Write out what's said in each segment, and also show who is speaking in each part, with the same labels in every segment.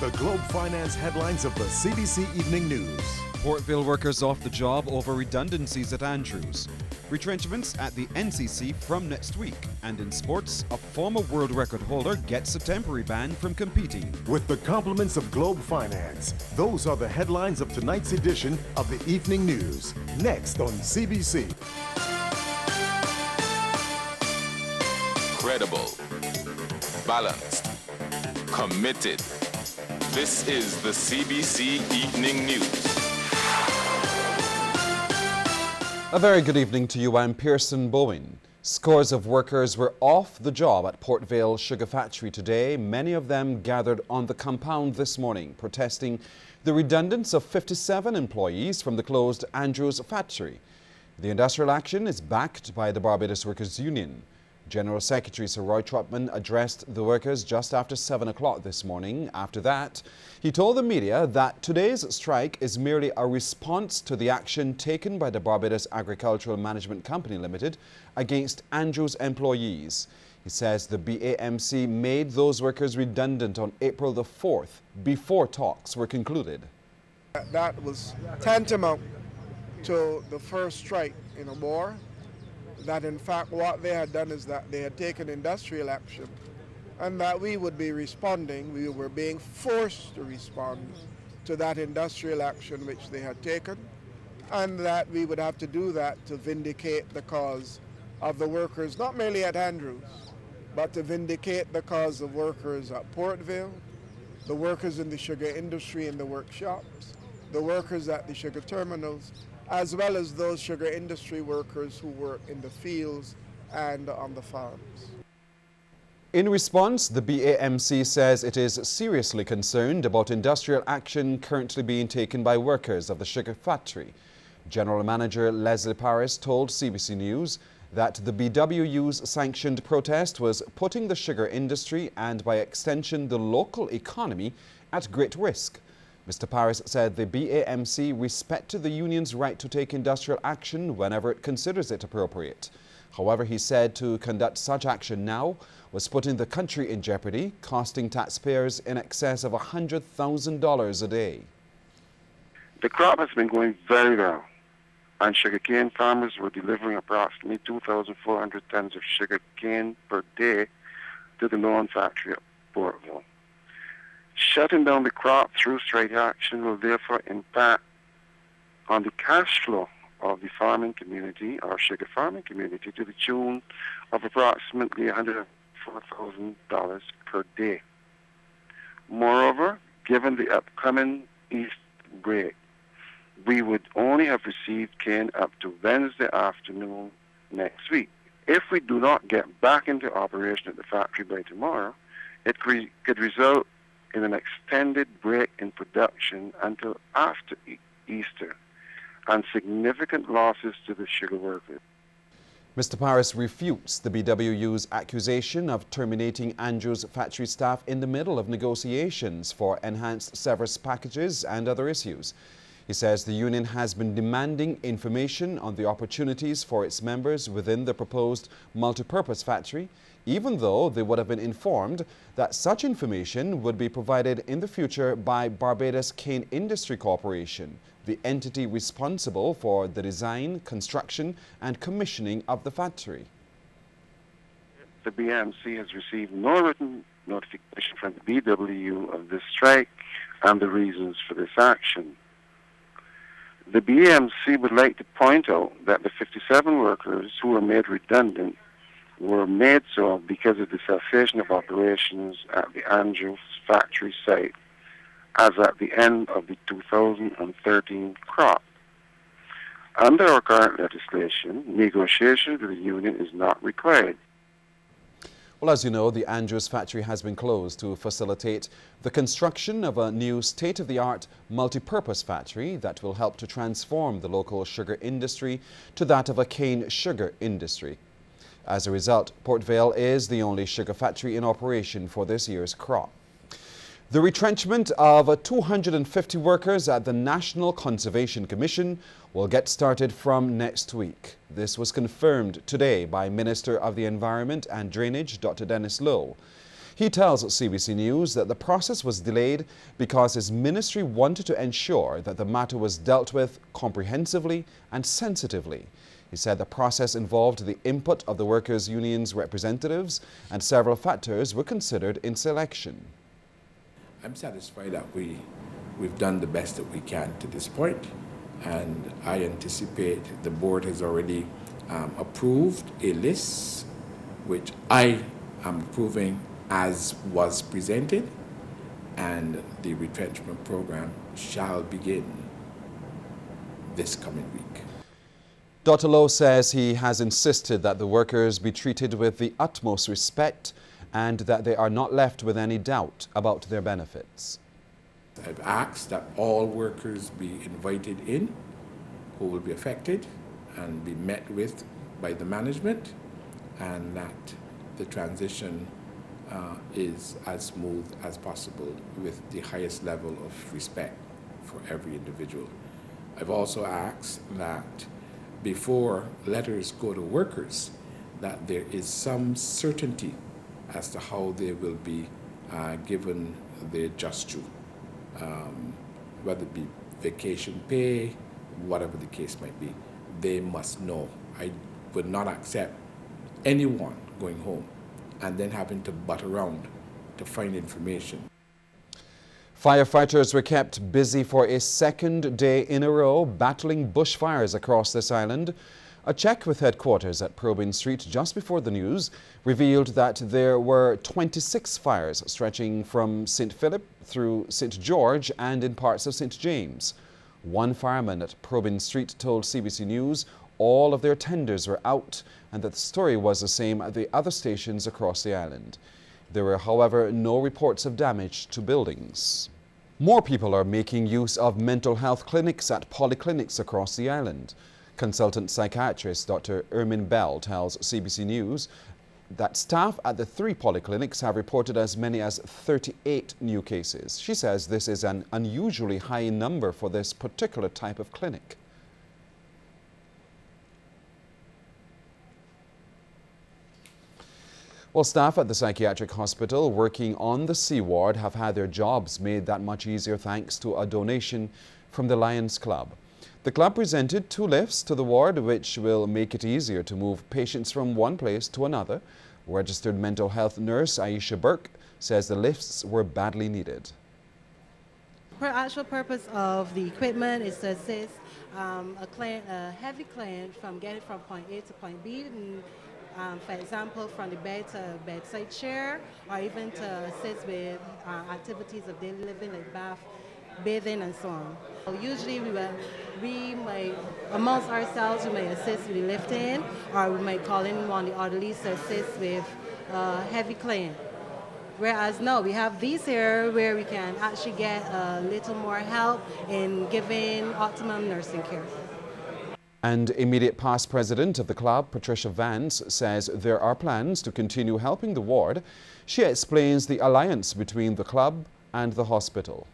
Speaker 1: The Globe Finance headlines of the CBC Evening News.
Speaker 2: Portvale workers off the job over redundancies at Andrews. Retrenchments at the NCC from next week. And in sports, a former world record holder gets a temporary ban from competing.
Speaker 1: With the compliments of Globe Finance, those are the headlines of tonight's edition of the Evening News. Next on CBC.
Speaker 3: Credible, balanced, committed. This is the CBC Evening News.
Speaker 2: A very good evening to you. I'm Pearson Bowen. Scores of workers were off the job at Portvale Sugar Factory today. Many of them gathered on the compound this morning, protesting the redundance of 57 employees from the closed Andrews factory. The industrial action is backed by the Barbados Workers Union. General Secretary Sir Roy Trotman addressed the workers just after 7 o'clock this morning. After that, he told the media that today's strike is merely a response to the action taken by the Barbados Agricultural Management Company Limited against Andrews employees. He says the BAMC made those workers redundant on April the 4th before talks were concluded.
Speaker 4: That was tantamount to the first strike in a war. That in fact what they had done is that they had taken industrial action and that we would be responding, we were being forced to respond to that industrial action which they had taken, and that we would have to do that to vindicate the cause of the workers, not merely at Andrews, but to vindicate the cause of workers at Portvale, the workers in the sugar industry in the workshops, the workers at the sugar terminals, as well as those sugar industry workers who work in the fields and on the farms.
Speaker 2: In response, the BAMC says it is seriously concerned about industrial action currently being taken by workers of the sugar factory. General Manager Leslie Paris told CBC News that the BWU's sanctioned protest was putting the sugar industry and by extension the local economy at great risk. Mr. Paris said the BAMC respected the union's right to take industrial action whenever it considers it appropriate. However, he said to conduct such action now was putting the country in jeopardy, costing taxpayers in excess of $100,000 a day.
Speaker 5: The crop has been going very well, and sugarcane farmers were delivering approximately 2,400 tons of sugarcane per day to the Lawn factory at Portvale. Shutting down the crop through strike action will therefore impact on the cash flow of the farming community, or sugar farming community, to the tune of approximately $104,000 per day. Moreover, given the upcoming Easter break, we would only have received cane up to Wednesday afternoon next week. If we do not get back into operation at the factory by tomorrow, it could result in an extended break in production until after Easter, and significant losses to the sugar workers.
Speaker 2: Mr. Paris refutes the BWU's accusation of terminating Andrews factory staff in the middle of negotiations for enhanced severance packages and other issues. He says the union has been demanding information on the opportunities for its members within the proposed multipurpose factory, even though they would have been informed that such information would be provided in the future by Barbados Cane Industry Corporation, the entity responsible for the design, construction and commissioning of the factory.
Speaker 5: The BMC has received no written notification from the BWU of this strike and the reasons for this action. The BMC would like to point out that the 57 workers who were made redundant were made so because of the cessation of operations at the Andrews factory site as at the end of the 2013 crop. Under our current legislation, negotiation with the union is not required.
Speaker 2: Well, as you know, the Andrews factory has been closed to facilitate the construction of a new state-of-the-art multi-purpose factory that will help to transform the local sugar industry to that of a cane sugar industry. As a result, Portvale is the only sugar factory in operation for this year's crop. The retrenchment of 250 workers at the National Conservation Commission will get started from next week. This was confirmed today by Minister of the Environment and Drainage, Dr. Dennis Lowe. He tells CBC News that the process was delayed because his ministry wanted to ensure that the matter was dealt with comprehensively and sensitively. He said the process involved the input of the workers' union's representatives and several factors were considered in selection.
Speaker 6: I'm satisfied that we've done the best that we can to this point, and I anticipate the board has already approved a list which I am approving as was presented, and the retrenchment program shall begin this coming week.
Speaker 2: Dr. Lowe says he has insisted that the workers be treated with the utmost respect and that they are not left with any doubt about their benefits.
Speaker 6: I've asked that all workers be invited in who will be affected and be met with by the management, and that the transition is as smooth as possible with the highest level of respect for every individual. I've also asked that before letters go to workers, that there is some certainty as to how they will be given their just due, whether it be vacation pay, whatever the case might be. They must know. I would not accept anyone going home and then having to butt around to find information.
Speaker 2: Firefighters were kept busy for a second day in a row battling bushfires across this island. A check with headquarters at Probin Street just before the news revealed that there were 26 fires stretching from St. Philip through St. George and in parts of St. James. One fireman at Probin Street told CBC News all of their tenders were out and that the story was the same at the other stations across the island. There were, however, no reports of damage to buildings. More people are making use of mental health clinics at polyclinics across the island. Consultant psychiatrist Dr. Ermin Bell tells CBC News that staff at the 3 polyclinics have reported as many as 38 new cases. She says this is an unusually high number for this particular type of clinic. Well, staff at the psychiatric hospital working on the C ward have had their jobs made that much easier thanks to a donation from the Lions Club. The club presented 2 lifts to the ward, which will make it easier to move patients from one place to another. Registered mental health nurse Aisha Burke says the lifts were badly needed.
Speaker 7: The actual purpose of the equipment is to assist a heavy client from getting from point A to point B. For example, from the bed to bedside chair, or even to assist with activities of daily living like bath, bathing, and so on. Usually we might, amongst ourselves, we may assist with the lifting, or we might call in one of the orderlies to assist with heavy client. Whereas now we have these here where we can actually get a little more help in giving optimum nursing care.
Speaker 2: And immediate past president of the club, Patricia Vance, says there are plans to continue helping the ward. She explains the alliance between the club and the hospital.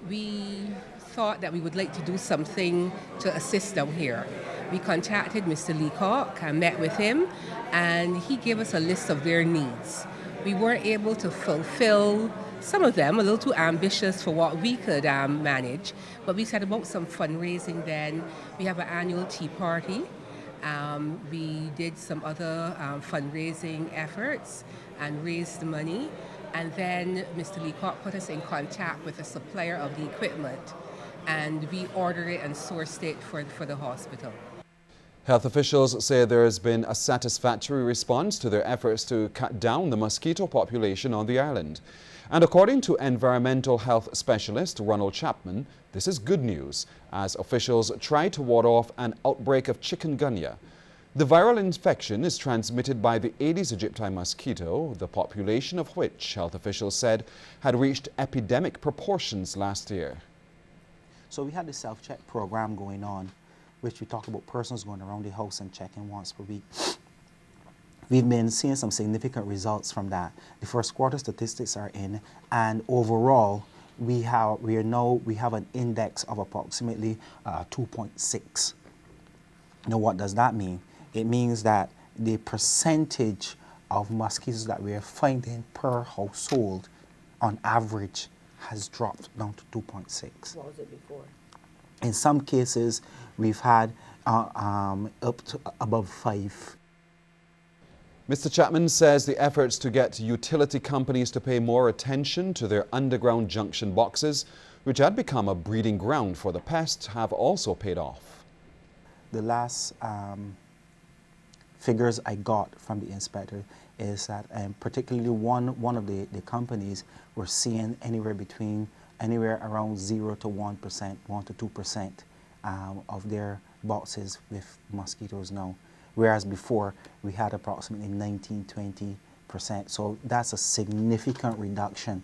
Speaker 8: We thought that we would like to do something to assist down here. We contacted Mr. Leacock and met with him, and he gave us a list of their needs. We weren't able to fulfill some of them, a little too ambitious for what we could manage, but we said about some fundraising then. We have an annual tea party. We did some other fundraising efforts and raised the money. And then Mr. Leacock put us in contact with a supplier of the equipment, and we ordered it and sourced it for the hospital.
Speaker 2: Health officials say there has been a satisfactory response to their efforts to cut down the mosquito population on the island. And according to environmental health specialist Ronald Chapman, this is good news as officials try to ward off an outbreak of chikungunya. The viral infection is transmitted by the Aedes aegypti mosquito, the population of which, health officials said, had reached epidemic proportions last year.
Speaker 9: So we had the self-check program going on, which we talk about persons going around the house and checking once per week. We've been seeing some significant results from that. The first quarter statistics are in, and overall, we have an index of approximately 2.6. Now, what does that mean? It means that the percentage of mosquitoes that we are finding per household on average has dropped down to 2.6.
Speaker 10: What was it before?
Speaker 9: In some cases, we've had up to above 5.
Speaker 2: Mr. Chapman says the efforts to get utility companies to pay more attention to their underground junction boxes, which had become a breeding ground for the pest, have also paid off.
Speaker 9: The last figures I got from the inspector is that particularly one of the companies were seeing anywhere around 0 to 1%, 1 to 2% of their boxes with mosquitoes now, whereas before we had approximately 19-20%. So that's a significant reduction.